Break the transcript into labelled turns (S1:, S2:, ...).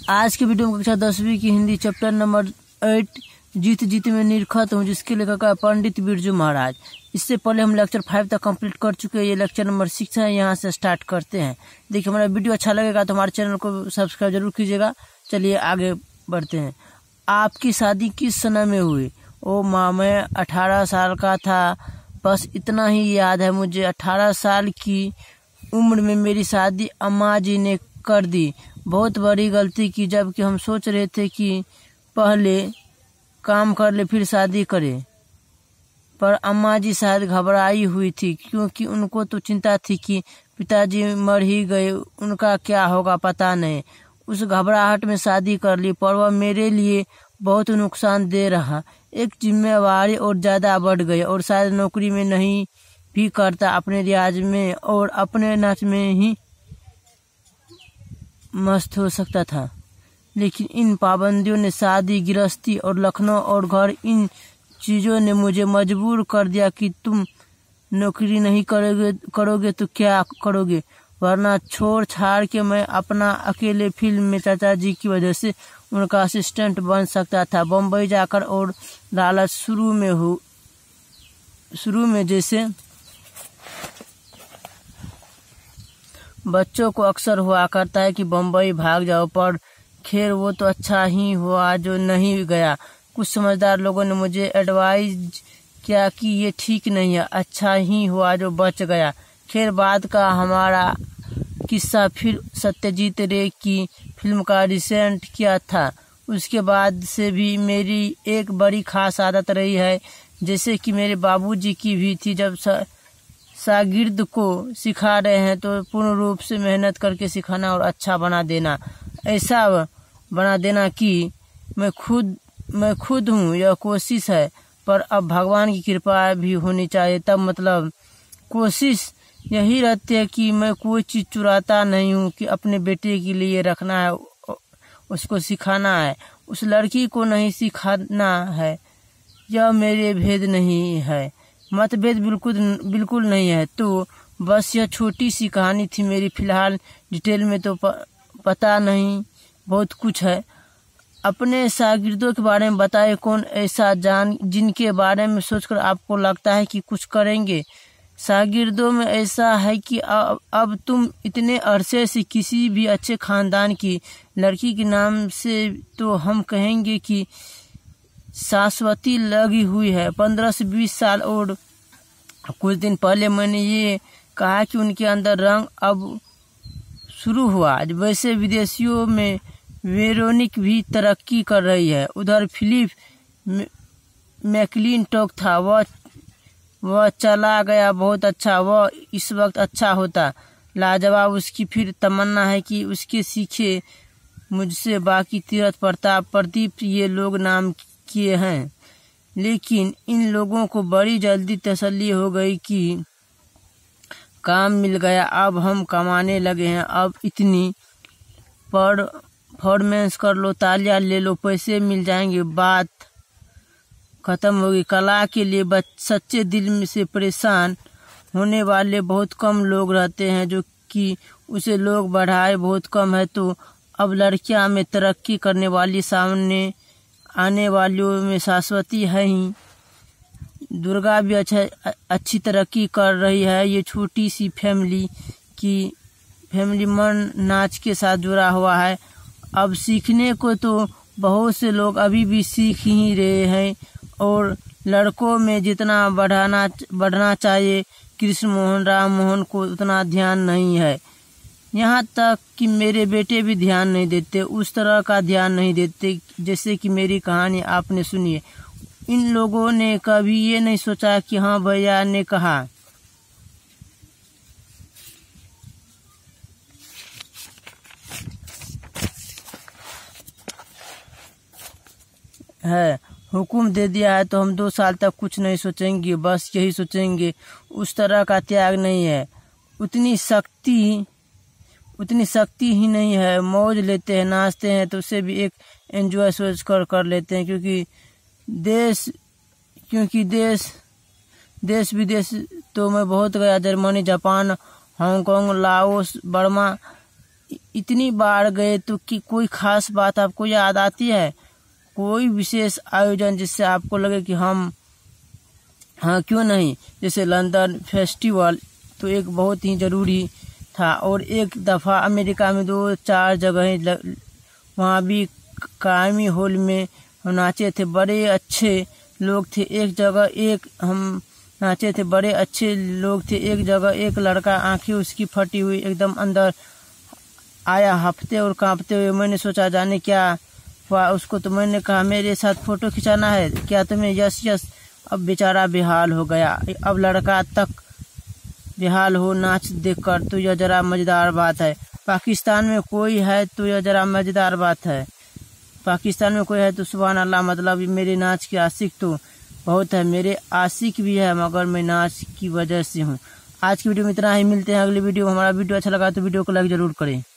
S1: आज के वीडियो में कक्षा 10वीं की हिंदी चैप्टर नंबर 8 जीत जीत में निरखत हूँ, जिसके लेखक है पंडित बिरजू महाराज। इससे पहले हम लेक्चर 5 तक कंप्लीट कर चुके हैं। ये लेक्चर नंबर 6 है। यहाँ से स्टार्ट करते हैं। देखिए, हमारा वीडियो अच्छा लगेगा तो हमारे चैनल को सब्सक्राइब जरूर कीजिएगा। चलिए आगे बढ़ते हैं। आपकी शादी किस समय में हुई? ओ माँ, मैं 18 साल का था। बस इतना ही याद है मुझे। 18 साल की उम्र में मेरी शादी अम्मा जी ने कर दी। बहुत बड़ी गलती की, जबकि हम सोच रहे थे कि पहले काम कर ले फिर शादी करें। पर अम्मा जी शायद घबराई हुई थी, क्योंकि उनको तो चिंता थी कि पिताजी मर ही गए, उनका क्या होगा पता नहीं। उस घबराहट में शादी कर ली, पर वह मेरे लिए बहुत नुकसान दे रहा। एक जिम्मेवारी और ज़्यादा बढ़ गई और शायद नौकरी में नहीं भी करता, अपने रियाज में और अपने नाच में ही मस्त हो सकता था। लेकिन इन पाबंदियों ने, शादी, गृहस्थी और लखनऊ और घर, इन चीज़ों ने मुझे मजबूर कर दिया कि तुम नौकरी नहीं करोगे तो क्या करोगे? वरना छोड़ छाड़ के मैं अपना अकेले फिल्म में चाचा जी की वजह से उनका असिस्टेंट बन सकता था। बम्बई जाकर और लालच शुरू में जैसे बच्चों को अक्सर हुआ करता है कि बम्बई भाग जाओ, पर खैर वो तो अच्छा ही हुआ जो नहीं गया। कुछ समझदार लोगों ने मुझे एडवाइज किया कि ये ठीक नहीं है, अच्छा ही हुआ जो बच गया। खैर, बाद का हमारा किस्सा फिर सत्यजीत रे की फिल्म का रिसेंट किया था। उसके बाद से भी मेरी एक बड़ी खास आदत रही है, जैसे कि मेरे बाबूजी की भी थी। जब शागिर्द को सिखा रहे हैं तो पूर्ण रूप से मेहनत करके सिखाना और अच्छा बना देना। ऐसा बना देना कि मैं खुद हूँ, यह कोशिश है। पर अब भगवान की कृपा भी होनी चाहिए। तब मतलब कोशिश यही रहती है कि मैं कोई चीज़ चुराता नहीं हूँ, कि अपने बेटे के लिए रखना है, उसको सिखाना है, उस लड़की को नहीं सिखाना है। यह मेरे भेद नहीं है, मतभेद बिल्कुल नहीं है। तो बस यह छोटी सी कहानी थी मेरी। फिलहाल डिटेल में तो पता नहीं, बहुत कुछ है। अपने शागिर्दों के बारे में बताए। कौन ऐसा जिनके बारे में सोचकर आपको लगता है कि कुछ करेंगे? शागिर्दों में ऐसा है कि अब तुम इतने अरसे से किसी भी अच्छे खानदान की लड़की के नाम से तो हम कहेंगे कि शाश्वती लगी हुई है। 15 से 20 साल और कुछ दिन पहले मैंने ये कहा कि उनके अंदर रंग अब शुरू हुआ। वैसे विदेशियों में वेरोनिक भी तरक्की कर रही है। उधर फिलिप मैकलिनटॉक था, वह चला गया। बहुत अच्छा, वह इस वक्त अच्छा होता। लाजवाब। उसकी फिर तमन्ना है कि उसके सीखे मुझसे। बाकी तीरथ प्रताप, प्रदीप, ये लोग नाम किए हैं। लेकिन इन लोगों को बड़ी जल्दी तसल्ली हो गई कि काम मिल गया, अब हम कमाने लगे हैं। अब इतनी परफॉर्मेंस कर लो, तालियां ले लो, पैसे मिल जाएंगे, बात खत्म होगी। कला के लिए सच्चे दिल से परेशान होने वाले बहुत कम लोग रहते हैं, जो कि उसे लोग बढ़ाए बहुत कम है। तो अब लड़कियां में तरक्की करने वाली सामने आने वालियों में शाश्वती है ही। दुर्गा भी अच्छी तरक्की कर रही है। ये छोटी सी फैमिली मन नाच के साथ जुड़ा हुआ है। अब सीखने को तो बहुत से लोग अभी भी सीख ही रहे हैं, और लड़कों में जितना बढ़ना चाहिए कृष्ण मोहन राम मोहन को उतना ध्यान नहीं है। यहाँ तक कि मेरे बेटे भी ध्यान नहीं देते, उस तरह का ध्यान नहीं देते जैसे कि मेरी कहानी आपने सुनी है। इन लोगों ने कभी ये नहीं सोचा कि हाँ भैया ने कहा है, हुक्म दे दिया है तो हम 2 साल तक कुछ नहीं सोचेंगे, बस यही सोचेंगे। उस तरह का त्याग नहीं है, उतनी शक्ति ही नहीं है। मौज लेते हैं, नाचते हैं, तो उसे भी एक एंजॉय सोच कर लेते हैं। क्योंकि देश विदेश तो मैं बहुत गया। Germany, Japan, Hong Kong, Laos, Burma, इतनी बार गए तो कि कोई खास बात आपको याद आती है, कोई विशेष आयोजन जिससे आपको लगे कि हम हाँ क्यों नहीं, जैसे लंदन फेस्टिवल तो एक बहुत ही ज़रूरी था। और एक दफ़ा अमेरिका में 2-4 जगह वहाँ भी कार्मी हॉल में हम नाचे थे, बड़े अच्छे लोग थे। एक जगह एक हम नाचे थे, बड़े अच्छे लोग थे। एक जगह एक लड़का आंखें उसकी फटी हुई एकदम अंदर आया हफ्ते और कांपते हुए। मैंने सोचा जाने क्या हुआ उसको, तो मैंने कहा मेरे साथ फोटो खिंचाना है क्या तुम्हें? Yes yes. अब बेचारा बेहाल हो गया। अब लड़का तक बेहाल हो नाच देखकर, तो यह जरा मज़ेदार बात है। पाकिस्तान में कोई है तो यह जरा मज़ेदार बात है। पाकिस्तान में कोई है तो सुभान अल्लाह, मतलब मेरे नाच के आशिक तो बहुत है, मेरे आशिक भी है, मगर मैं नाच की वजह से हूँ। आज की वीडियो में इतना ही, मिलते हैं अगली वीडियो। हमारा वीडियो अच्छा लगा तो वीडियो को लाइक जरूर करें।